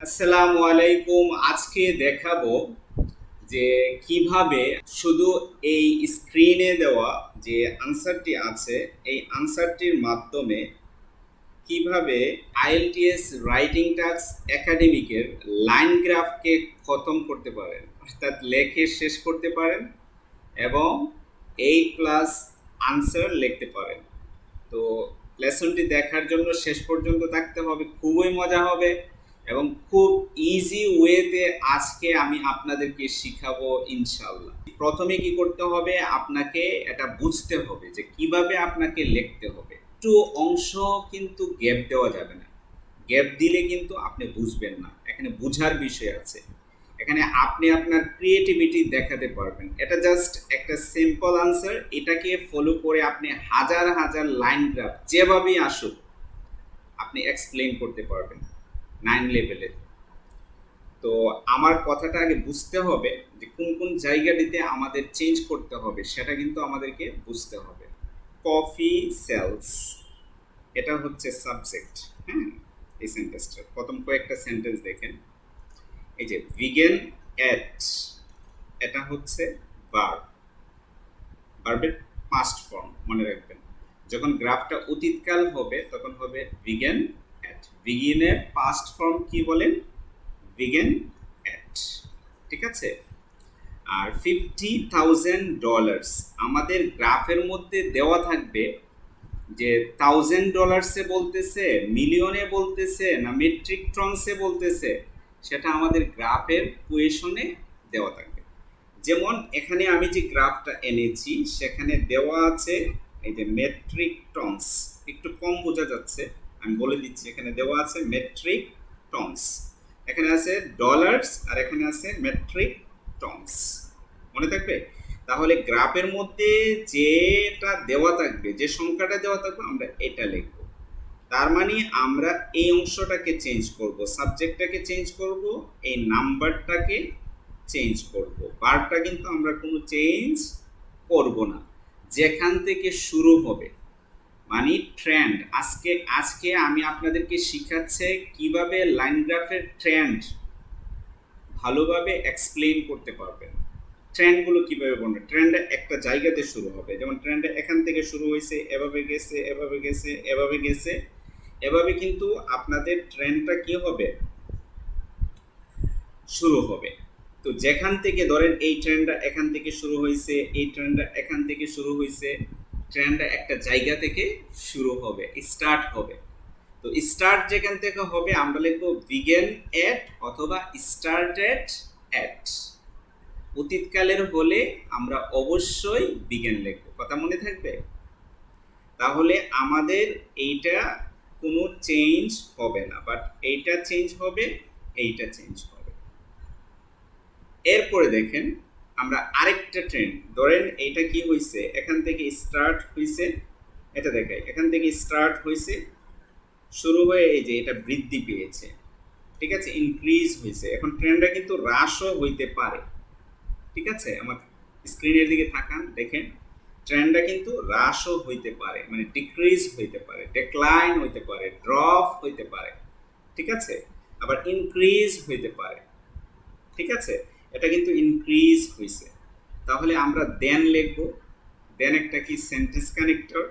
আসসালামু আলাইকুম। আজকে দেখাবো যে কিভাবে শুধু এই স্ক্রিনে দেওয়া যে আনসারটি আছে এই আনসারটির মাধ্যমে কিভাবে আইএলটিএস রাইটিং টাস্ক একাডেমিকের লাইন গ্রাফকে খতম করতে পারেন, অর্থাৎ লেখে শেষ করতে পারেন এবং 8+ আনসার লিখতে পারেন। তো লেসনটি দেখার জন্য শেষ পর্যন্ত থাকতে হবে, খুবই মজা হবে এবং খুব ইজি ওয়েতে আজকে আমি আপনাদেরকে শিখাবো ইনশাল্লাহ। প্রথমে কি করতে হবে, আপনাকে এটা বুঝতে হবে যে কিভাবে আপনাকে লিখতে হবে। একটু অংশ কিন্তু গ্যাপ দেওয়া যাবে না, গ্যাপ দিলে কিন্তু আপনি বুঝবেন না। এখানে বুঝার বিষয় আছে, এখানে আপনি আপনার ক্রিয়েটিভিটি দেখাতে পারবেন। এটা জাস্ট একটা সিম্পল আনসার, এটাকে ফলো করে আপনি হাজার হাজার লাইন গ্রাফ যেভাবেই আসুক আপনি এক্সপ্লেইন করতে পারবেন 9 লেভেলের। তো আমার কথাটা আগে বুঝতে হবে যে কোন কোন জায়গাটিতে আমাদের চেঞ্জ করতে হবে, সেটা কিন্তু আমাদেরকে বুঝতে হবে। কফি সেলস, এটা হচ্ছে সাবজেক্ট। হ্যাঁ, এই সেন্টেন্সটা প্রথম কয়েকটা সেন্টেন্স দেখেন। এই যে ভিগান এট, এটা হচ্ছে ভার্ব, ভার্বের পাস্ট ফর্ম মনে রাখবেন। যখন গ্রাফটা অতীতকাল হবে তখন হবে ভিগান এট। ভিগানের পাস্ট ফর্ম কি বলেন? ভিগান এট। ঠিক আছে। আর $50,000 আমাদের গ্রাফের মধ্যে দেওয়া থাকবে যে $1,000 বলতেছে, মিলিয়নে বলতেছে না মেট্রিক টনসে বলতেছে, সেটা আমাদের গ্রাফের কোয়েশনে দেওয়া থাকবে। যেমন এখানে আমি যে গ্রাফটা এনেছি সেখানে দেওয়া আছে এই যে মেট্রিক টনস, একটু কম বোঝা যাচ্ছে, আমি বলে দিচ্ছি। এখানে দেওয়া আছে মেট্রিক টনস, এখানে আছে ডলার্স আর এখানে আছে মেট্রিক টনস, মনে থাকবে? তাহলে গ্রাফের মধ্যে যেটা দেওয়া থাকবে, যে সংখ্যাটা দেওয়া থাকবে, আমরা এটা লিখব। তার মানে আমরা এই অংশটাকে চেঞ্জ করব, সাবজেক্টটাকে চেঞ্জ করব, এই নাম্বারটাকে চেঞ্জ করব। বারটা কিন্তু আমরা কোনো চেঞ্জ করব না, যেখান থেকে শুরু হবে মানে ট্রেন্ড। আজকে আমি আপনাদেরকে শিখাচ্ছি কিভাবে লাইন গ্রাফের ট্রেন্ড ভালোভাবে এক্সপ্লেইন করতে পারবেন। ট্রেন্ডগুলো কিভাবে বলবেন? ট্রেন্ডটা একটা জায়গাতে শুরু হবে, যেমন ট্রেন্ডটা এখান থেকে শুরু হয়েছে, এভাবে গেছে, এভাবে গেছে, এভাবে গেছে, এভাবে কিন্তু আপনাদের ট্রেন্ডটা কি হবে? শুরু হবে। তো যেখান থেকে ধরেন এই ট্রেন্ডটা এখান থেকে শুরু হয়েছে, এই ট্রেন্ডটা এখান থেকে শুরু হয়েছে, ট্রেন্ডটা একটা জায়গা থেকে শুরু হবে, স্টার্ট হবে। তো স্টার্ট যেখান থেকে হবে আমরা লিখবো বিগেন এট অথবা স্টার্টেড এট। অতীতকালের হলে আমরা অবশ্যই বিগেন লিখব, কথা মনে থাকবে? তাহলে আমাদের এইটা কোনো চেঞ্জ হবে না, বাট এইটা চেঞ্জ হবে, এইটা চেঞ্জ হবে। এরপরে দেখেন আমরা আরেকটা ট্রেন্ড, ধরেন এইটা কি হয়েছে, এখান থেকে স্টার্ট হয়েছে, এটা দেখাই, এখান থেকে স্টার্ট হয়েছে, শুরু হয়ে এই যে এটা বৃদ্ধি পেয়েছে, ঠিক আছে, ইনক্রিজ হয়েছে। এখন ট্রেন্ডটা কিন্তু হ্রাসও হইতে পারে, ঠিক আছে। আমার স্ক্রিনের দিকে তাকান, দেখেন ট্রেন্ডটা কিন্তু হ্রাসও হইতে পারে, মানে ডিক্রিজ হইতে পারে, ডিক্লাইন হইতে পারে, ড্রপ হইতে পারে, ঠিক আছে, আবার ইনক্রিজ হইতে পারে, ঠিক আছে। এটা কিন্তু ইনক্রিজ হয়েছে, তাহলে আমরা দেন লিখবো। দেন একটা কি সেন্টেন্স কানেক্টর,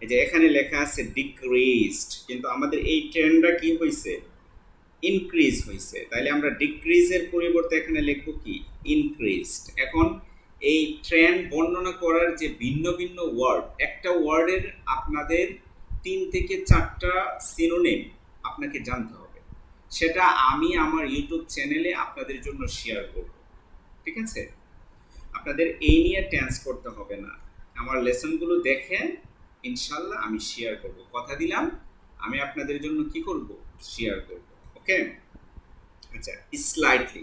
এই যে এখানে লেখা আছে ডিক্রিজড, কিন্তু আমাদের এই ট্রেন্ডটা কি হয়েছে? ইনক্রিজ হয়েছে, তাহলে আমরা ডিক্রিজের পরিবর্তে এখানে লিখবো কি? ইনক্রিজড। এখন এই ট্রেন্ড বর্ণনা করার যে ভিন্ন ভিন্ন ওয়ার্ড, একটা ওয়ার্ডের আপনাদের 3 থেকে 4টা সিনোনিম আপনাকে জানতে হবে, সেটা আমি আমার ইউটিউব চ্যানেলে আপনাদের জন্য শেয়ার করব, ঠিক আছে। আপনাদের এই নিয়ে টেন্স করতে হবে না, আমার লেসনগুলো দেখে ইনশাল্লাহ আমি শেয়ার করব, কথা দিলাম আমি আপনাদের জন্য কি করব? শেয়ার করব, ওকে। আচ্ছা, স্লাইটলি,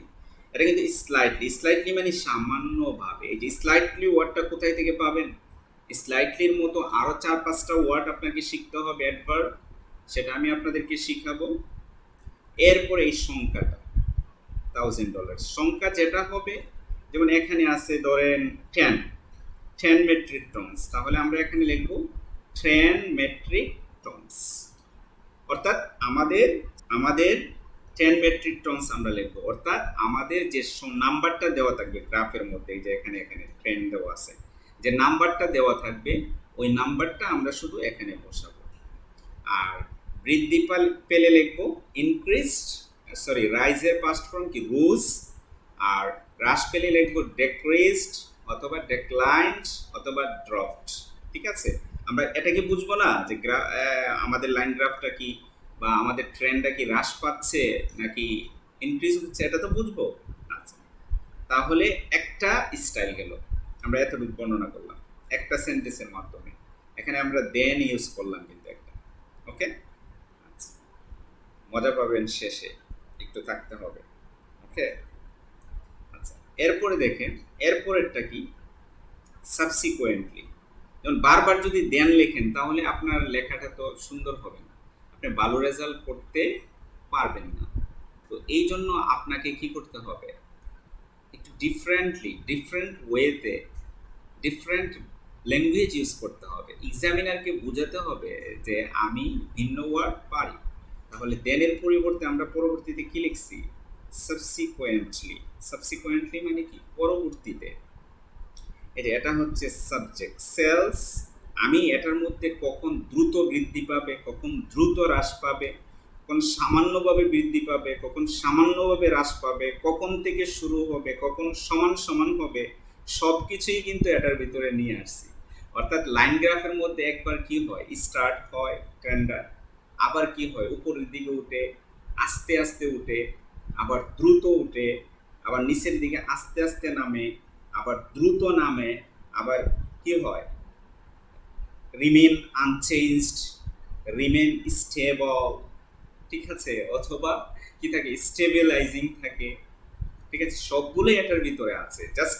এটা কিন্তু স্লাইটলি, স্লাইটলি মানে সামান্যভাবে। এই যে স্লাইটলি ওয়ার্ডটা কোথায় থেকে পাবেন? স্লাইটলির মতো আরও 4-5টা ওয়ার্ড আপনাকে শিখতে হবে, অ্যাডভার্ব, সেটা আমি আপনাদেরকে শিখাবো। এরপরে এই সংখ্যাটা $1,000, সংখ্যা যেটা হবে, যেমন এখানে আছে ধরেন 10 মেট্রিক টনস, তাহলে আমরা এখানে লিখব 10 মেট্রিক টনস। অর্থাৎ আমাদের 10 মেট্রিক টনস আমরা লিখবো, অর্থাৎ আমাদের যে নাম্বারটা দেওয়া থাকবে গ্রাফের মধ্যে, এই যে এখানে ট্রেন্ড দেওয়া আছে, যে নাম্বারটা দেওয়া থাকবে ওই নাম্বারটা আমরা শুধু এখানে বসাবো। আর বৃদ্ধি পেলে লিখবো ইনক্রিজড, রাইজের পাস্ট ফর্ম কি রোজ, আর হ্রাস পেলে লিখবো ডেক্রিজড অথবা ডেক্লাইনড অথবা ড্রপড। ঠিক আছে, আমরা এটাকে বুঝবো না যে আমাদের লাইন গ্রাফটা কি বা আমাদের ট্রেন্ডটা কি হ্রাস পাচ্ছে নাকি ইনক্রিজ হচ্ছে, এটা তো বুঝবো। আচ্ছা, তাহলে একটা স্টাইল গেল, আমরা এতটুকু বর্ণনা করলাম একটা সেন্টেন্সের মাধ্যমে। এখানে আমরা দেন ইউজ করলাম কিন্তু একটা। ওকে, আচ্ছা, মজা পাবেন শেষে, একটু থাকতে হবে। ওকে, আচ্ছা, এরপরে দেখেন এরপরেরটা কি, সাবসিকুয়েন্টলি। যেমন বারবার যদি দেন লেখেন তাহলে আপনার লেখাটা তো সুন্দর হবে না, আপনি ভালো রেজাল্ট করতে পারবেন না। তো এই জন্য আপনাকে কি করতে হবে, একটু ডিফারেন্ট ওয়েতে ডিফারেন্ট ল্যাঙ্গুয়েজ ইউজ করতে হবে। এক্সামিনারকে বোঝাতে হবে যে আমি ভিন্ন ওয়ার্ড পারি। তাহলে দেনের পরিবর্তে আমরা পরবর্তীতে কি লিখছি, সাবসিকুয়েন্টলি মানে কি পরবর্তীতে। এটা হচ্ছে সাবজেক্ট সেলস, আমি এটার মধ্যে কখন দ্রুত বৃদ্ধি পাবে, কখন দ্রুত হ্রাস পাবে, কখন সামান্যভাবে বৃদ্ধি পাবে, কখন সামান্যভাবে হ্রাস পাবে, কখন থেকে শুরু হবে, কখন সমান সমান হবে, সব কিছুই কিন্তু এটার ভিতরে নিয়ে আসছি। অর্থাৎ লাইন গ্রাফের মধ্যে একবার কি হয়, স্টার্ট হয় ট্রেন্ডার, আবার কি হয় উপরের দিকে উঠে আস্তে আস্তে উঠে, আবার দ্রুত উঠে, আবার নিচের দিকে আস্তে আস্তে নামে, আবার দ্রুত নামে, আবার কি হয় রিমেন আনচেঞ্জড, রিমেন স্টেবল। ঠিক আছে, অথবা কি থাকে স্টেবিলাইজিং থাকে। ঠিক আছে, সবগুলোই এটার ভিতরে আছে, জাস্ট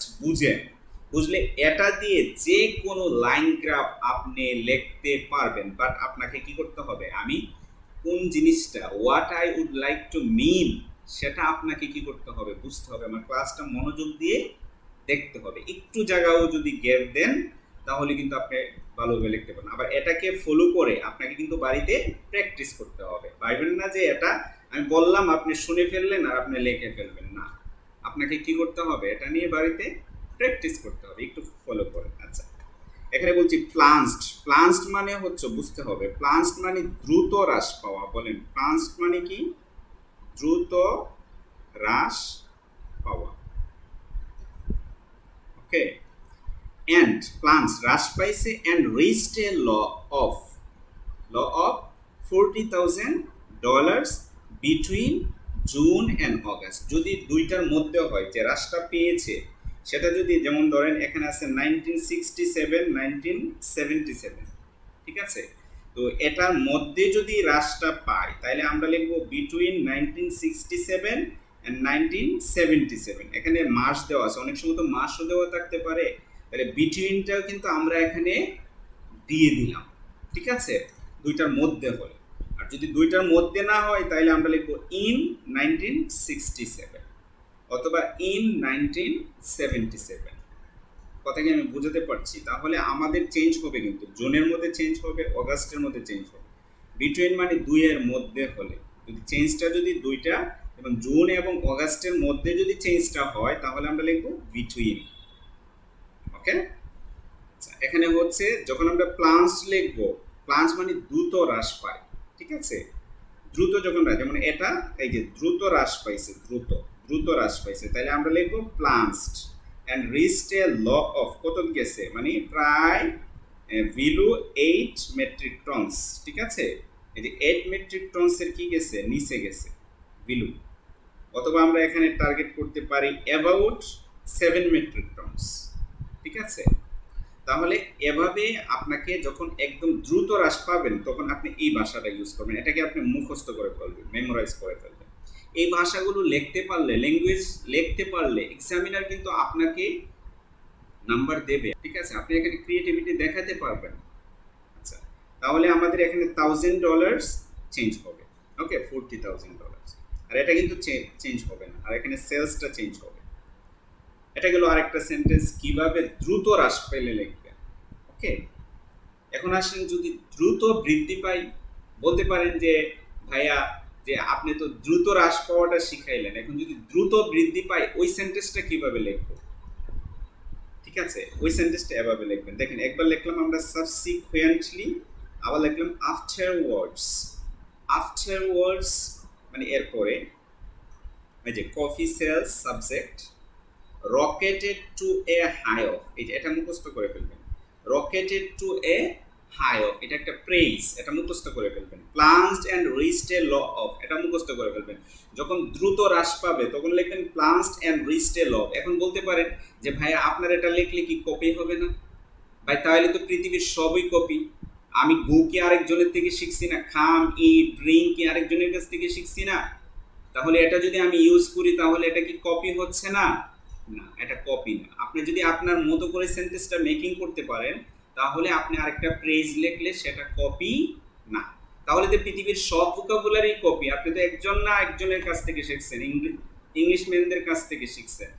বুঝলে এটা দিয়ে যে কোনো লাইন গ্রাফ আপনি লিখতে পারবেন। বাট আপনাকে কি করতে হবে, আমি কোন জিনিসটা what I would like to mean সেটা আপনাকে কি করতে হবে, বুঝতে হবে। আমার ক্লাসটা মনোযোগ দিয়ে দেখতে হবে, একটু জায়গাও যদি গ্যাপ দেন তাহলে কিন্তু আপনি ভালোভাবে লিখতে পারেন। আবার এটাকে ফলো করে আপনাকে কিন্তু বাড়িতে প্র্যাকটিস করতে হবে। ভাববেন না যে এটা আমি বললাম আপনি শুনে ফেললেন আর আপনি লিখে ফেলবেন না, আপনাকে কি করতে হবে, এটা নিয়ে বাড়িতে প্র্যাকটিস করতে হবে, একটু ফলো করে। আচ্ছা, এখানে বলছি প্লান্সড মানে হচ্ছে বুঝতে হবে, প্লান্সড মানে দ্রুত হ্রাস পাওয়া। বলেন প্লান্সড মানে কি, দ্রুত হ্রাস পাওয়া। ওকে, and plants হ্রাস পাইছে and reached a law of $40,000 between June and August. যদি দুইটার মধ্যে হয় যে হ্রাসটা পেয়েছে, সেটা যদি যেমন ধরেন এখানে আছে 1967 1977, ঠিক আছে, তো এটার মধ্যে যদি হ্রাসটা পাই তাহলে আমরা লিখবো বিটুইন 1967 and 1977। এখানে মাস দেওয়া আছে, অনেক সময় তো মাসও দেওয়া থাকতে পারে, তাহলে বিটুইনটাও কিন্তু আমরা এখানে দিয়ে দিলাম। ঠিক আছে, দুইটার মধ্যে হলে। আর যদি দুইটার মধ্যে না হয় তাহলে আমরা লিখবো ইন 1967 অথবা ইন 1977। কথা কি আমি বুঝাতে পারছি? তাহলে আমাদের চেঞ্জ হবে, কিন্তু জুনের মধ্যে চেঞ্জ হবে, অগাস্টের মধ্যে চেঞ্জ হবে। বিটুইন মানে দুইয়ের মধ্যে হলে, যদি চেঞ্জটা যদি দুইটা এবং জুন এবং অগাস্টের মধ্যে যদি চেঞ্জটা হয় তাহলে আমরা লিখবো বিটুইন। ওকে, আচ্ছা, এখানে হচ্ছে যখন আমরা প্লান্স লিখবো, প্লান্স মানে দ্রুত হ্রাস পায়। ঠিক আছে, দ্রুত যখন যেমন এটা এই যে দ্রুত হ্রাস পাইছে, দ্রুত হ্রাস পাইছে, তাহলে আমরা লিখবো plunged and reached a law of কত গেছে, মানে প্রায় ভ্যালু 8 মেট্রিক টনস। ঠিক আছে, এই যে 8 মেট্রিক টনসের কি গেছে, নিচে গেছে ভ্যালু। অথবা আমরা এখানে টার্গেট করতে পারি অ্যাবাউট 7 মেট্রিক টনস। ঠিক আছে, তাহলে এভাবে আপনাকে যখন একদম দ্রুত হ্রাস পাবেন তখন আপনি এই ভাষাটা ইউজ করবেন, এটাকে আপনি মুখস্থ করে ফেলবেন, মেমোরাইজ করে ফেলবেন। এই ভাষাগুলো লিখতে পারলে, ল্যাঙ্গুয়েজ লিখতে পারলে এক্সামিনার কিন্তু আপনাকে নাম্বার দেবে। ঠিক আছে, আপনি এখানে ক্রিয়েটিভিটি দেখাতে পারবেন। আচ্ছা, তাহলে আমাদের এখানে $1000 চেঞ্জ হবে। ওকে, $40,000, আর এটা কিন্তু চেঞ্জ হবে না, আর এখানে সেলসটা চেঞ্জ হবে। এটা গেল আরেকটা সেন্টেন্স, কিভাবে দ্রুত হ্রাস পেলে লিখবেন। ওকে, এখন আসেন যদি দ্রুত বৃদ্ধি পাই, বলতে পারেন যে ভাইয়া যে আপনি তো দ্রুত হ্রাস পাওয়াটা শিখাইলেন, এখন যদি দ্রুত বৃদ্ধি পায় ওই সেন্টেন্সটা কিভাবে লিখবো? ঠিক আছে, ওই সেন্টেন্সটা এভাবে লিখবেন। দেখেন একবার লিখলাম আমরা সাবসিকুয়েন্টলি, আবার লিখলাম আফটারওয়ার্ডস। আফটারওয়ার্ডস মানে এরপরে, এই যে coffee sales subject, rocketed to a high of, এই যে এটা মুখস্থ করে ফেলবেন। Rocketed to a high of, এটা একটা প্রেইজ, এটা মুখস্থ করে ফেলবেন। Plunged and reached a low of, এটা মুখস্থ করে ফেলবেন। যখন দ্রুত হ্রাস পাবে তখন লিখবেন plunged and reached a low of. এখন বলতে পারেন যে ভাইয়া আপনার এটা লিখলে কি কপি হবে না? ভাই তাহলে তো পৃথিবীর সবই কপি। আমি গু কি আরেকজনের থেকে শিখছি না? খাম ইট ড্রিঙ্ক কি আরেকজনের কাছ থেকে শিখছি না? তাহলে এটা যদি আমি ইউজ করি তাহলে এটা কি কপি হচ্ছে না? না, এটা কপি না। আপনি যদি আপনার মতো করে সেন্টেন্সটা মেকিং করতে পারেন তাহলে আপনি আরেকটা ফ্রেজ লিখলে সেটা কপি না। তাহলে তো পৃথিবীর সব ভোকাবুলারি কপি। আপনি তো একজন না একজনের কাছ থেকে শিখছেন, ইংলিশ ম্যানদের কাছ থেকে শিখছেন,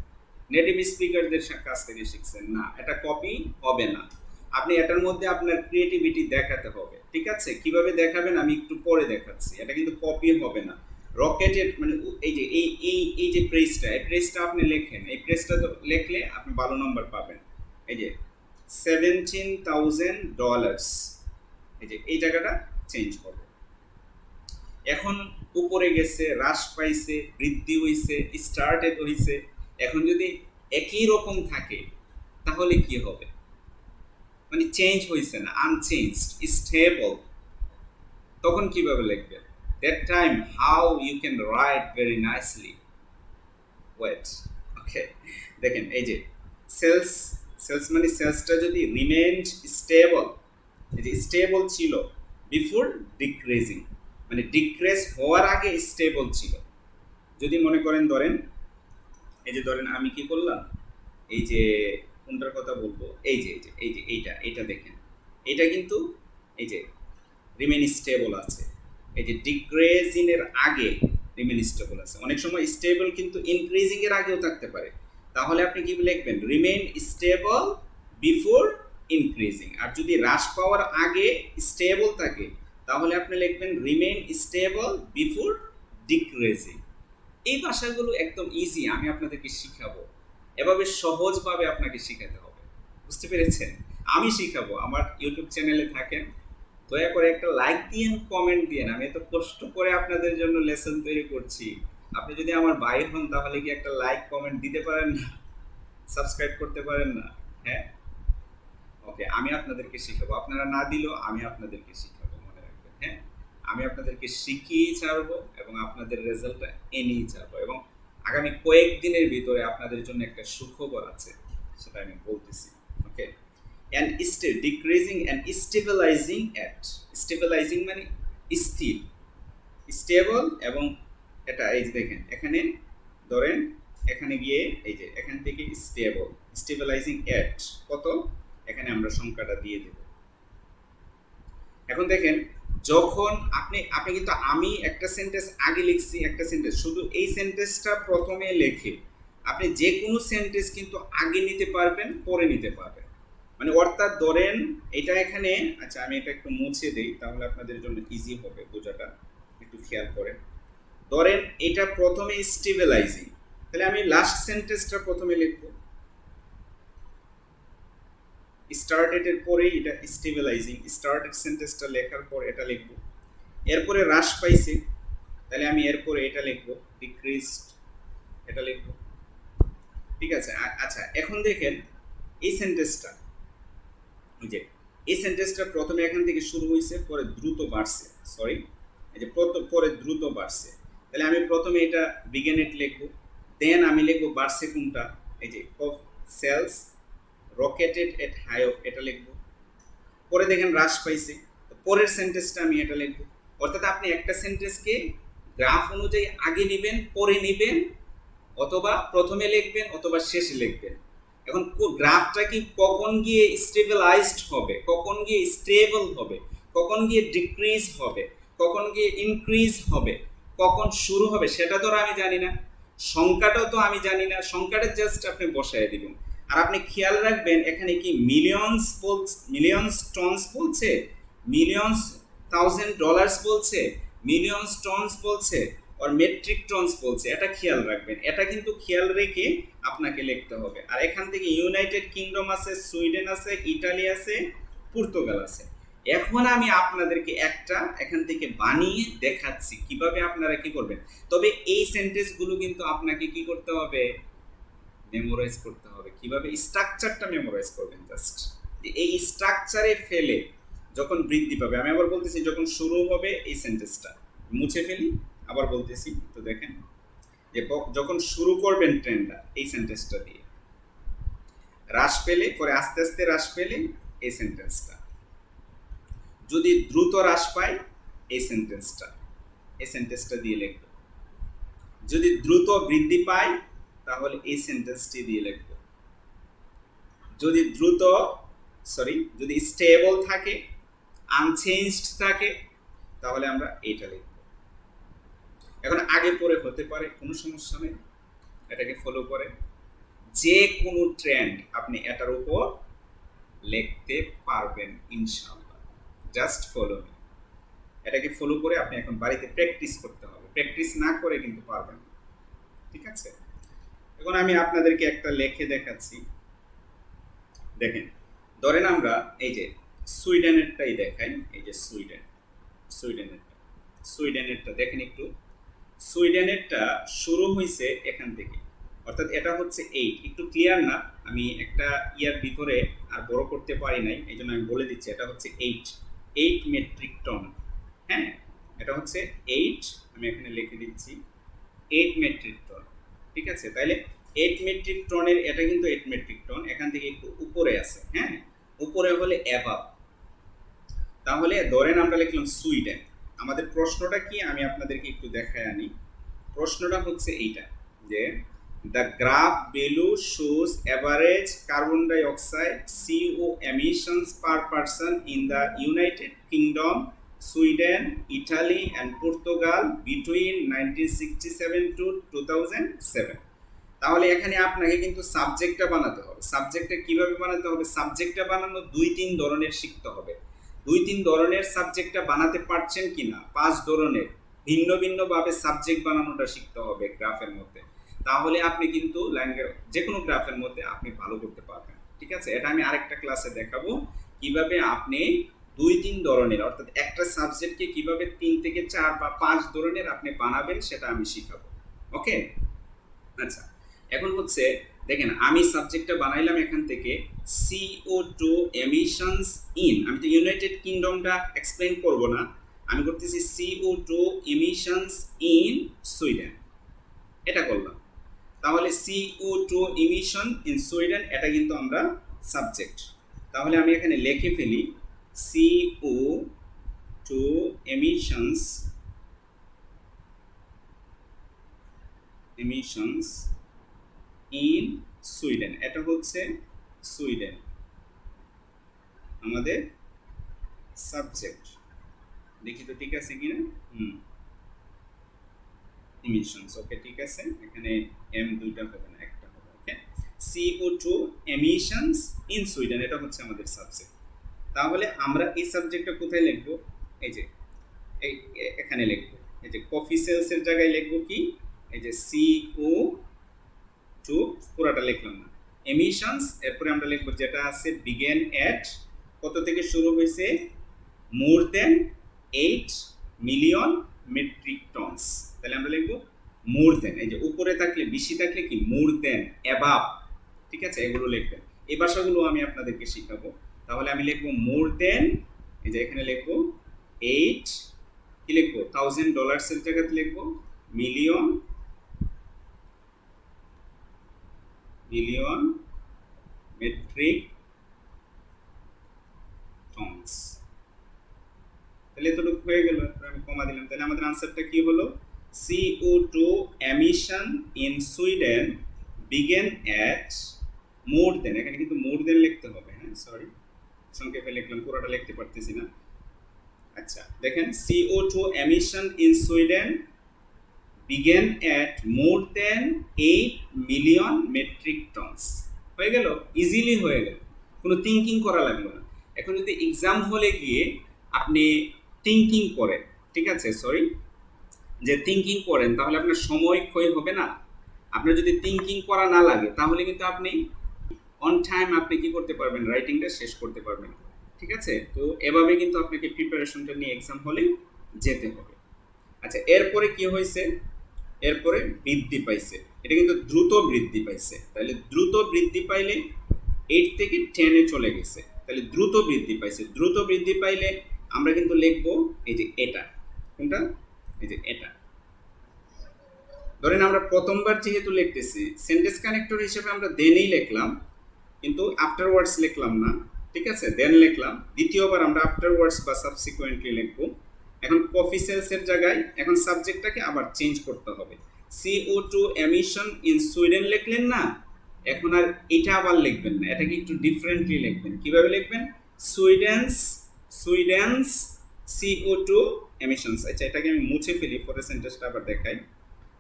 নেটিভ স্পিকারদের কাছ থেকে শিখছেন না, এটা কপি হবে না। আপনি এটার মধ্যে আপনার ক্রিয়েটিভিটি দেখাতে হবে। ঠিক আছে, কিভাবে দেখাবেন আমি একটু পরে দেখাচ্ছি। এটা কিন্তু কপি হবে না। রকেটেড মানে এই যে এই যে প্রেসটা, এই প্রেসটা আপনি লেখেন, এই প্রেসটা লিখলে আপনি ভালো নম্বর পাবেন। এই যে $17,000, এই যে এই জায়গাটা চেঞ্জ করবে। এখন উপরে গেছে, হ্রাস পাইছে, বৃদ্ধি হইছে, স্টার্টেড হইছে। এখন যদি একই রকম থাকে তাহলে কি হবে? মানে চেঞ্জ হইছে না, আনচেঞ্জড, স্টেবল, তখন কিভাবে লিখবেন? That time how you can write very nicely. Wait, okay, দেখেন এই যে সেলস মানে সেলসটা যদি রিমেইনড স্টেবল, এই যে স্টেবল ছিল বিফোর ডিক্রিজিং, মানে ডিক্রিজ হওয়ার আগে স্টেবল ছিল। যদি মনে করেন ধরেন, এই যে ধরেন আমি কি করলাম, এই যে কোনটার কথা বলবো, এই যে এইটা দেখেন, এটা কিন্তু এই যে রিমেইন স্টেবল আছে। এই যে ডিক্রিজিং এর আগে রিমেইন স্টেবল আছে। অনেক সময় স্টেবল কিন্তু ইনক্রিজিং এর আগেও থাকতে পারে। তাহলে আপনি কি লিখবেন? Remain stable before increasing. আর যদি হ্রাস পাওয়ার আগে স্টেবল থাকে তাহলে আপনি লিখবেন রিমেইন স্টেবল বিফোর ডিক্রিজিং। এই ভাষাগুলো একদম ইজি, আমি আপনাদেরকে শিখাবো। এভাবে সহজভাবে আপনাকে শিখাতে হবে, বুঝতে পেরেছেন? আমি শিখাবো। আমার ইউটিউব চ্যানেলে থাকেন, দয়া করে একটা লাইক দিয়েন, কমেন্ট দিয়েন। আমি এত কষ্ট করে আপনাদের জন্য লেসন তৈরি করছি। আপনি যদি আমার ভাই হন তাহলে কি একটা লাইক কমেন্ট দিতে পারেন না? সাবস্ক্রাইব করতে পারেন না? হ্যাঁ, ওকে, আমি আপনাদেরকে শিখাবো। আপনারা না দিলেও আমি আপনাদেরকে শিখাবো, মনে রাখবেন। হ্যাঁ, আমি আপনাদেরকে শিখিয়েই ছাড়বো এবং আপনাদের রেজাল্টটা এনেই ছাড়বো। এবং আগামী কয়েকদিনের ভিতরে আপনাদের জন্য একটা সুখবর আছে, সেটা আমি বলতেছি। ওকে, and decreasing and stabilizing at, stabilizing মানে স্থির, স্টেবল, এবং এটা এই যে দেখেন এখানে ধরেন এখানে গিয়ে এই যে এখান থেকে স্টেবল, স্টেবিলাইজিং এট কত, এখানে আমরা সংখ্যাটা দিয়ে দেব। এখন দেখেন যখন আপনি কিন্তু আমি একটা সেন্টেন্স আগে লিখছি, একটা সেন্টেন্স শুধু এই সেন্টেন্সটা প্রথমে লেখে আপনি যে কোনো সেন্টেন্স কিন্তু আগে নিতে পারবেন, পরে নিতে পারবেন। মানে অর্থাৎ ধরেন এটা এখানে, আচ্ছা আমি এটা একটু মুছে দেই তাহলে আপনাদের জন্য ইজি হবে বোঝাটা, একটু খেয়াল করেন। ধরেন এটা প্রথমে স্টেবিলাইজিং, তাহলে আমি লাস্ট সেন্টেন্সটা প্রথমে লিখব, স্টার্টেড এর পরেই এটা স্টেবিলাইজিং, স্টার্টেড সেন্টেন্সটা লেখার পর এটা লিখব। এরপরে হ্রাস পাইছে, তাহলে আমি এরপরে এটা লিখব, ডিক্রিজড, এটা লিখব। ঠিক আছে, আচ্ছা এখন দেখেন এই সেন্টেন্সটা, যে এই সেন্টেন্সটা প্রথমে এখান থেকে শুরু হয়েছে, পরে দ্রুত বাড়ছে, সরি এই যে পরে দ্রুত বাড়ছে, তাহলে আমি প্রথমে এটা বিগিনেট লিখব, দেন আমি লিখব বাড়ছে কোনটা, এই যে সেলস রকেটেড এট হাই অফ, এটা লিখব। পরে দেখেন হ্রাস পাইছে, পরের সেন্টেন্সটা আমি এটা লিখব। অর্থাৎ আপনি একটা সেন্টেন্সকে গ্রাফ অনুযায়ী আগে নেবেন, পরে নেবেন, অথবা প্রথমে লিখবেন অথবা শেষে লিখবেন। এখন গ্রাফটা কি কখন গিয়ে স্টেবিলাইজড হবে, কখন গিয়ে স্টেবল হবে, কখন গিয়ে ডিক্রিজ হবে, কখন গিয়ে ইনক্রিজ হবে, কখন শুরু হবে সেটা তো আমি জানি না, সংখ্যাটাও তো আমি জানি না। সংখ্যাটা জাস্ট আপনি বসায় দিবেন। আর আপনি খেয়াল রাখবেন এখানে কি মিলিয়নস টনস বলছে, মিলিয়নস $1,000 বলছে, মিলিয়ন টনস বলছে আর মেট্রিক টনস বলছে, এটা খেয়াল রাখবেন। এটা কিন্তু খেয়াল রেখে আপনাকে লিখতে হবে। আর এখান থেকে ইউনাইটেড কিংডম আছে, সুইডেন আছে, ইটালি আছে, পর্তুগাল আছে। এখন আমি আপনাদেরকে একটা এখান থেকে বানিয়ে দেখাচ্ছি কিভাবে আপনারা কি করবেন। তবে এই সেন্টেন্সগুলো কিন্তু আপনাকে কি করতে হবে, মেমোরাইজ করতে হবে। কিভাবে স্ট্রাকচারটা মেমোরাইজ করবেন, জাস্ট এই স্ট্রাকচারে ফেলে যখন বৃদ্ধি পাবে। আমি আবার বলতেছি, যখন শুরু হবে এই সেন্টেন্সটা মুছে ফেলি, আবার বলতেছি তো দেখেন যে যখন শুরু করবেন ট্রেনটা এই সেন্টেন্সটা দিয়ে, হ্রাস পেলে পরে আস্তে আস্তে হ্রাস পেলে এই সেন্টেন্সটা, যদি দ্রুত হ্রাস পায় এই সেন্টেন্সটা দিয়ে লিখব, যদি দ্রুত বৃদ্ধি পায় তাহলে এই সেন্টেন্সটি দিয়ে লিখব, যদি যদি স্টেবল থাকে, আনচেঞ্জড থাকে, তাহলে আমরা এইটা লিখব। এখন আগে পরে হতে পারে, কোনো সমস্যা নেই, এটাকে ফলো করে যে কোনো ট্রেন্ড আপনি এটার উপর লিখতে পারবেন ইনশাআল্লাহ। জাস্ট ফলো মি, এটাকে ফলো করে আপনি এখন বাড়িতে প্র্যাকটিস করতে হবে। প্র্যাকটিস না করে কিন্তু পারবেন না, ঠিক আছে? এখন আমি আপনাদেরকে একটা লেখে দেখাচ্ছি। দেখেন, ধরেন আমরা এই যে সুইডেনেরটাই দেখাই, এই যে সুইডেনেরটা দেখেন একটু। সুইডেনেরটা শুরু হয়েছে এখান থেকে, অর্থাৎ এটা হচ্ছে 8। একটু ক্লিয়ার না, আমি একটা ইয়ার ভিতরে আর বড় করতে পারি নাই, এই জন্য আমি বলে দিচ্ছি এটা হচ্ছে 8 মেট্রিক টন। হ্যাঁ, এটা হচ্ছে 8, আমি এখানে লিখে দিচ্ছি 8 মেট্রিক টন, ঠিক আছে? তাইলে 8 মেট্রিক টনের, এটা কিন্তু 8 মেট্রিক টন, এখান থেকে একটু উপরে আছে। হ্যাঁ, উপরে হলে অ্যাবাভ। তাহলে ধরেন আমরা লিখলাম সুইডেন। আমাদের প্রশ্নটা কি আমি আপনাদেরকে একটু দেখায় আনি। প্রশ্নটা হচ্ছে এইটা যে the graph below shows average carbon ডাই অক্সাইড CO emissions per person in the United Kingdom, Sweden, Italy and Portugal between 1967 to 2007। তাহলে এখানে আপনাকে কিন্তু সাবজেক্টটা বানাতে হবে। সাবজেক্টটা কিভাবে বানাতে হবে? সাবজেক্টটা বানানো 2-3 ধরনের শিখতে হবে। 2-3 ধরনের সাবজেক্টটা বানাতে পারছেন কিনা, 5 ধরনের ভিন্ন ভিন্ন ভাবে সাবজেক্ট বানানোটা শিখতে হবে গ্রাফের মধ্যে। তাহলে আপনি কিন্তু যে কোনো গ্রাফের মধ্যে আপনি ভালো করতে পারবেন, ঠিক আছে? এটা আমি আরেকটা ক্লাসে দেখাবো কিভাবে আপনি 2-3 ধরনের, অর্থাৎ একটা সাবজেক্টকে কিভাবে 3 থেকে 4 বা 5 ধরনের আপনি বানাবেন সেটা আমি শিখাবো। ওকে, আচ্ছা। এখন হচ্ছে দেখেন, আমি সাবজেক্টটা বানাইলাম এখান থেকে CO2 এমিশনস ইন, আমি তো ইউনাইটেড কিংডমটা এক্সপ্লেইন করব না, আমি করতেছি CO2 এমিশনস ইন সুইডেন, এটা করলাম। তাহলে CO2 এমিশন ইন সুইডেন, এটা কিন্তু আমরা সাবজেক্ট। তাহলে আমি এখানে লিখে ফেলি CO2 এমিশনস ইন সুইডেন, এটা হচ্ছে সুইডেন আমাদের সাবজেক্ট। দেখি তো ঠিক আছে কিনা। এমিশনস, ওকে, ঠিক আছে। এখানে এম দুইটা হবে না, একটা হবে। ওকে, CO2 এমিশনস ইন সুইডেন, এটা হচ্ছে আমাদের সাবজেক্ট। তাহলে আমরা এই সাবজেক্টটা কোথায় লিখবো? এই যে এখানে লিখবো, এই যে কফি সেলসের জায়গায় লিখবো কি, এই যে CO2 পুরাটা লিখলাম না, এমিশনস, এরপরে আমরা লিখবো যেটা আছে বিগেন এট, কত থেকে শুরু হয়েছে, মোর দেন 8 মিলিয়ন মেট্রিক টনস। তাহলে আমরা লিখবো মোর দেন, এই যে উপরে থাকলে বেশি থাকলে কি মোর দেন, অ্যাবাভ, ঠিক আছে? এগুলো লিখবেন, এই ভাষাগুলো আমি আপনাদেরকে শিখাবো। তাহলে আমি লিখবো মোর দেন, এই যে এখানে লিখবো 8, কি লিখবো, $1000 এর জায়গাতে লিখবো মিলিয়ন মেট্রিক টনস। তাহলে এতটুকু হয়ে গেল, আমি কমা দিলাম। তাহলে আমাদের আনসারটা কি হলো, CO2 emission in Sweden began at more than, এখানে কিন্তু মোর দেন লিখতে হবে। হ্যাঁ, সরি, সংক্ষেপে লিখলাম, পুরোটা লিখতে পারতেছি না। আচ্ছা, দেখেন CO2 emission in Sweden began at more than 8 million metric tons. হয়ে গেল, ইজিলি হয়ে গেল, কোনো থিঙ্কিং করা লাগলো না। এখন যদি এক্সাম হলে গিয়ে আপনি থিঙ্কিং করেন, ঠিক আছে, সরি, যে থিঙ্কিং করেন তাহলে আপনার সময় ক্ষয় হবে না। আপনার যদি থিঙ্কিং করা না লাগে তাহলে কিন্তু আপনি অন টাইম আপনি কি করতে পারবেন, রাইটিংটা শেষ করতে পারবেন। ঠিক আছে, তো এভাবে কিন্তু আপনাকে প্রিপারেশনটা নিয়ে এক্সাম হলে যেতে হবে। আচ্ছা, এরপরে কি হয়েছে, এরপরে বৃদ্ধি পাইছে, এটা কিন্তু দ্রুত বৃদ্ধি পাইছে। তাহলে দ্রুত বৃদ্ধি পাইলে 8 থেকে 10-এ চলে গেছে, তাহলে দ্রুত বৃদ্ধি পাইছে। দ্রুত বৃদ্ধি পাইলে আমরা কিন্তু লিখবো এই যে এটা, কোনটা, এই যে এটা। ধরেন আমরা প্রথমবার যেহেতু লিখতেছি সেন্টেন্স কানেক্টর হিসেবে আমরা দেনই লিখলাম, কিন্তু আফটারওয়ার্ডস লিখলাম না। ঠিক আছে, দেন লিখলাম। দ্বিতীয়বার আমরা আফটারওয়ার্ডস বা সাবসিকুয়েন্টলি লিখবো। এখন কফিসেলস এর জায়গায় এখন সাবজেক্টটাকে আবার চেঞ্জ করতে হবে। CO2 এমিশন ইন সুইডেন লিখলেন না, এখন আর এটা আবার লিখবেন না, এটাকে একটু ডিফারেন্টলি লিখবেন। কিভাবে লিখবেন, সুইডেন্স CO2 এমিশনস। আচ্ছা, এটাকে আমি মুছে ফেলি, পরে সেন্টেন্সটা আবার দেখাই।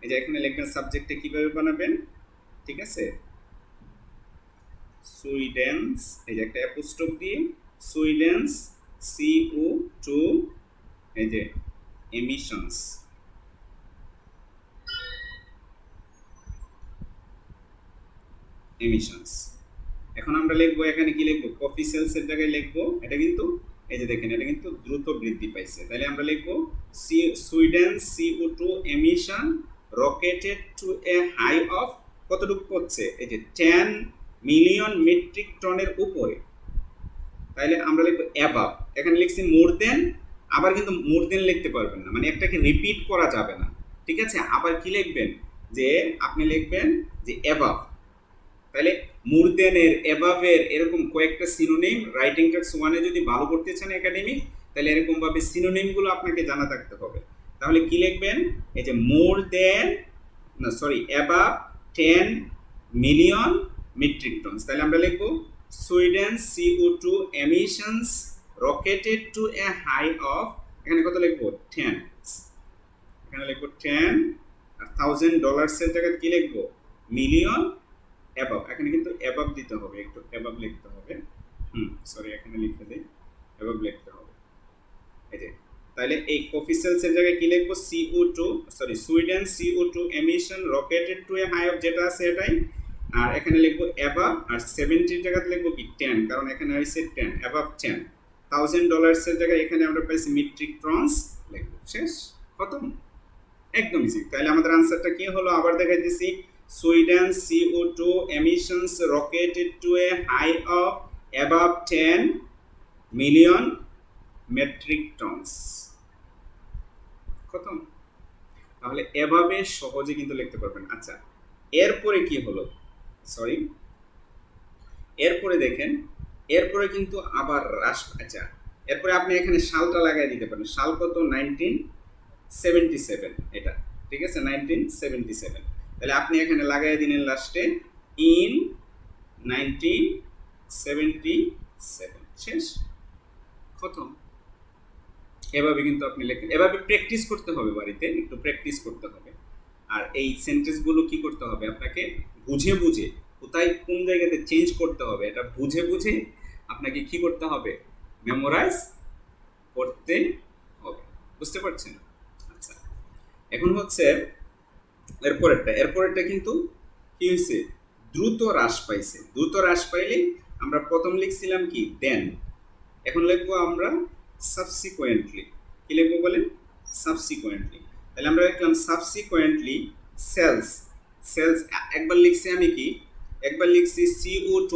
এই যে এখানে লিখবেন সাবজেক্টে কিভাবে বানাবেন, ঠিক আছে, সুইডেন্স, এই যে একটা অ্যাপোস্ট্রোফ দিয়ে সুইডেন্স CO2 এই যে এমিশনস। এমিশনস এখন আমরা লিখবো, এখানে কি লিখবো, কফি সেলস এর জায়গায় লিখবো এটা কিন্তু এই যে দেখেন এটা কিন্তু দ্রুত বৃদ্ধি পাইছে। তাহলে আমরা লিখবো Sweden CO2 emission rocketed to a high of, কতটুকু হচ্ছে, এই যে 10 মিলিয়ন মেট্রিক টনের উপরে। তাহলে আমরা লিখবো অ্যাবাভ, এখানে লিখছি মোর দেন, আবার কিন্তু মোর দেন লিখতে পারবেন না, মানে একটাকে রিপিট করা যাবে না। ঠিক আছে, আবার কি লিখবেন, যে আপনি লিখবেন যে অ্যাবাভ। তাহলে মোর দেনের, অ্যাবাভের এরকম কয়েকটা সিনোনিম, রাইটিং টাক্স 1-এ যদি ভালো করতে চান একাডেমি, তাহলে এরকম ভাবে সিনোনিমগুলো আপনাকে জানা থাকতে হবে। তাহলে কি লিখবেন, এই যে মোর দেন, না sorry, above 10 million metric tons. তাহলে আমরা লিখবো Sweden CO2 emissions rocketed to a high of, এখানে কত লিখবো, 10, এখানে লিখবো 10, আর $1000 এর জায়গায় কি লিখবো, মিলিয়ন অ্যাবাভ। এখানে কিন্তু অ্যাবাভ দিতে হবে, একটু অ্যাবাভ লিখতে হবে, সরি এখানে লিখতে দেই, অ্যাবাভ লিখতে হবে। এই যে তাহলে এই কফিসেলস এর জায়গায় কি লিখবো, Sweden CO2 emission rocketed to a high of, যেটা আছে এটাই, আর এখানে লিখবো অ্যাবাভ, আর 70 জায়গাতে লিখবো কি 10, কারণ এখানে হইছে 10, অ্যাবাভ 10। $1000 এর জায়গায় এখানে আমরা পাইছি মেট্রিক টনস লিখবো। শেষ, খতম, একদম ইজি। তাহলে আমাদের আনসারটা কি হলো, আবার দেখাইতেছি, Sweden CO2 emissions rocketed to a high of above 10 million metric tons। খতম। তাহলে এভাবে সহজে কিন্তু লিখতে পারবেন। আচ্ছা, এরপরে কি হলো, সরি, এরপরে দেখেন, এরপরে কিন্তু আবার হ্রাস। আচ্ছা, এরপরে আপনি এখানে সালটা লাগাই দিতে পারেন। সাল কত, 1977 এটা, ঠিক আছে, 1977। তাহলে আপনি এখানে লাগাই দিলেন লাস্টে ইন 1977, শেষ, খতম। এভাবে কিন্তু আপনি লেখেন, এভাবে প্র্যাকটিস করতে হবে, বাড়িতে একটু প্র্যাকটিস করতে হবে। আর এই সেন্টেন্সগুলো কি করতে হবে, আপনাকে বুঝে বুঝে কোথায় কোন জায়গাতে চেঞ্জ করতে হবে, এটা বুঝে বুঝে আপনাকে কি করতে হবে, মেমোরাইজ করতে হবে। বুঝতে পারছেন? আচ্ছা, এখন হচ্ছে এরপরেরটা কিন্তু কি হয়েছে, দ্রুত হ্রাস পাইছে। দ্রুত হ্রাস পাইলে আমরা প্রথম লিখছিলাম কি, দেন, এখন লিখবো আমরা সাবসিকুয়েন্টলি। কি লিখবো বলেন, সাবসিকুয়েন্টলি। তাহলে আমরা লিখলাম সাবসিকুয়েন্টলি সেলস, একবার লিখছি আমি কি, একবার লিখছি CO2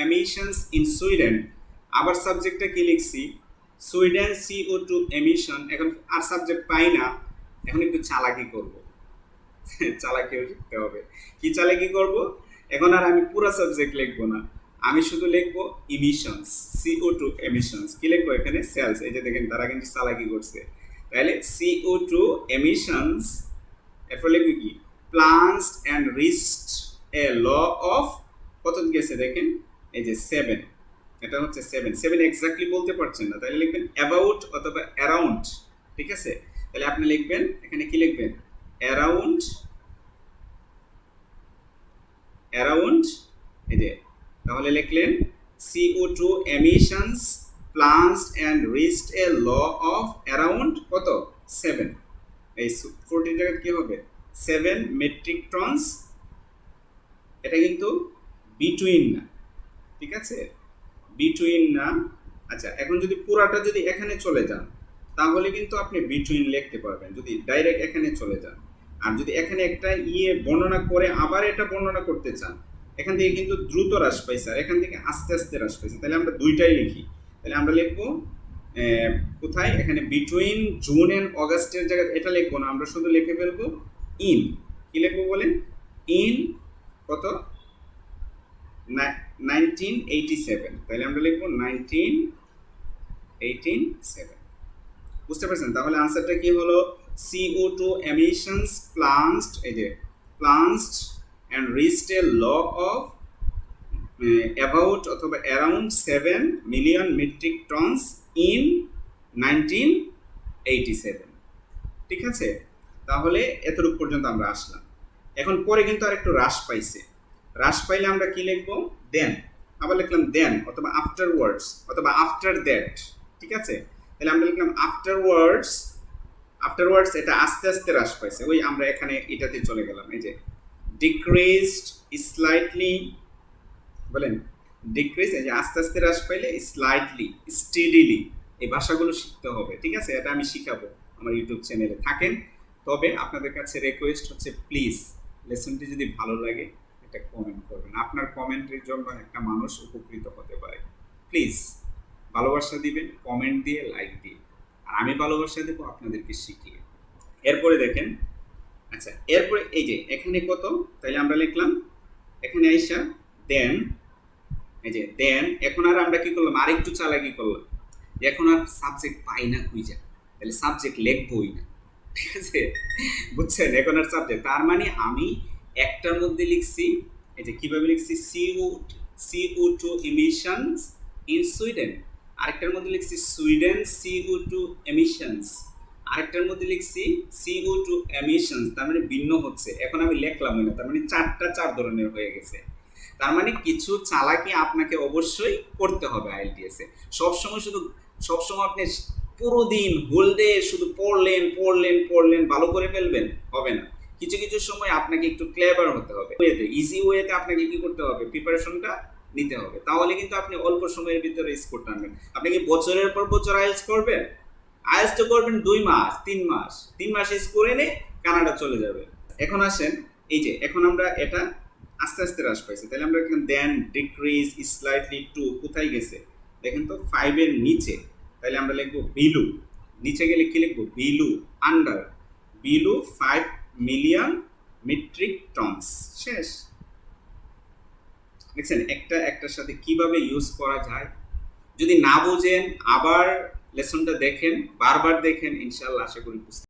এমিশনস ইন সুইডেন, আবার সাবজেক্টটা কি লিখছি, সুইডেন CO2 এমিশন। এখন আর সাবজেক্ট পাই না, এখন একটু চালাকি করব, চালাকিও শিখতে হবে। কি চালাকি করব, এখন আর আমি পুরো সাবজেক্ট লিখবো না, আমি শুধু লিখবো ইমিশনস, CO2 এমিশনস। কি লিখবো এখানে, সেলস। এই যে দেখেন তারা কিন্তু চালাকি করছে। তাহলে CO2 এমিশনস, এরপর লিখবো কি, plans and reached a low of, কত গেছে দেখেন, এই যে 7, এটা হচ্ছে 7 এক্স্যাক্টলি বলতে পারছেন না, তাহলে লিখবেন অ্যাবাউট অথবা অ্যারাউন্ড। ঠিক আছে, তাহলে আপনি লিখবেন এখানে কি লিখবেন, অ্যারাউন্ড, এই যে তাহলে লিখলেন CO2 emissions plunged and reached a low of around কত 7 এই 40 জায়গায় কি হবে 7 মেট্রিক টনস এটা কিন্তু বিটুইন না ঠিক আছে বিটুইন না আচ্ছা এখন যদি পুরাটা যদি এখানে চলে যান তাহলে কিন্তু আপনি বিটুইন লিখতে পারবেন যদি ডাইরেক্ট এখানে চলে যান আর যদি এখানে একটা বর্ণনা করে আবার এটা বর্ণনা করতে চান এখান থেকে কিন্তু দ্রুত হ্রাস পাইছে আর এখান থেকে আস্তে আস্তে হ্রাস পাইছে তাহলে আমরা দুইটাই লিখি তাহলে আমরা লিখবো কোথায় এখানে বিটুইন জুন এন্ড অগাস্টের জায়গায় এটা লিখবো না আমরা শুধু লিখে ফেলবো ইন কি লিখবো বলেন ইন কত 1987 তাহলে আমরা লিখবো 1987 বুঝতে পারছেন তাহলে আনসারটা কি হলো CO2 emissions plunged and reached a low of about অথবা around 7 million metric tons in 1987 ঠিক আছে তাহলে এতটুকু পর্যন্ত আমরা আসলাম এখন পরে কিন্তু আরেকটু হ্রাস পাইছে হ্রাস পাইলে আমরা কি লিখবো দেন আবার লিখলাম দেন অথবা আফটারওয়ার্ডস অথবা আফটার দ্যাট ঠিক আছে তাহলে আমরা লিখলাম আফটারওয়ার্ডস এটা আস্তে আস্তে হ্রাস পাইছে ওই আমরা এখানে এটাতে চলে গেলাম এই যে ডিক্রিজড স্লাইটলি বলেন ডিক্রিজ এই যে আস্তে আস্তে হ্রাস পাইলে স্লাইটলি স্টেডিলি এই ভাষাগুলো শিখতে হবে ঠিক আছে এটা আমি শিখাবো আমার ইউটিউব চ্যানেলে থাকেন তবে আপনাদের কাছে রিকোয়েস্ট হচ্ছে প্লিজ লেসনটি যদি ভালো লাগে একটা কমেন্ট করবেন আপনার কমেন্টের জন্য একটা মানুষ উপকৃত হতে পারে প্লিজ ভালোবাসা দিবেন কমেন্ট দিয়ে লাইক দিয়ে আর আমি ভালোবাসা দেবো আপনাদেরকে শিখিয়ে এরপরে দেখেন আচ্ছা এরপরে এই যে এখানে কত তাহলে আমরা লিখলাম এখানে আইসা দেন এই যে দেন এখন আর আমরা কি করলাম আরেকটু চালাকি করলাম এখন আর সাবজেক্ট পাই না খুঁজা তাহলে সাবজেক্ট লিখবই না ঠিক আছে বুঝছেন এখন আর সাবজেক্ট তার মানে আমি একটার মধ্যে লিখছি এই যে কিভাবে লিখছি CO2 emissions in Sweden আরেকটার মধ্যে লিখছি সুইডেন CO2 emissions আরেকটার মধ্যে লিখছি CO2 emissions তার মানে ভিন্ন হচ্ছে এখন আমি লিখলাম না তার মানে চারটা চার ধরনের হয়ে গেছে তার মানে কিছু চালাকি আপনাকে অবশ্যই করতে হবে আইএলটিএস এ সবসময় আপনি পুরো দিন হোল ডে শুধু পড়লেন ভালো করে ফেলবেন হবে না কিছু কিছু সময় আপনাকে একটু ক্লেভার হতে হবে ইজি ওয়েতে আপনাকে কি করতে হবে প্রিপারেশনটা নিতে হবে তাহলে কিন্তু আপনি অল্প সময়ের ভিতরে স্কোর টানবেন আপনি কি বছরের পর বছর আইএলটিএস করবেন আইএলটিএস তো করবেন 2 মাস 3 মাস স্কোর এনে কানাডা চলে যাবে এখন আসেন এই যে এখন আমরা এটা আস্তে আস্তে হ্রাস পাইছে তাহলে আমরা এখানে দেন ডিক্রিজ স্লাইটলি টু কোথায় গেছে দেখেন তো 5 এর নিচে তাহলে আমরা লিখবো বিলু নিচে গেলে কি লিখবো Bilu under Bilu 5 million metric tonnes শেষ দেখছেন একটার সাথে কিভাবে ইউজ করা যায় যদি না বোঝেন আবার লেসনটা দেখেন বারবার দেখেন ইনশাআল্লাহ আশা করি বুঝতে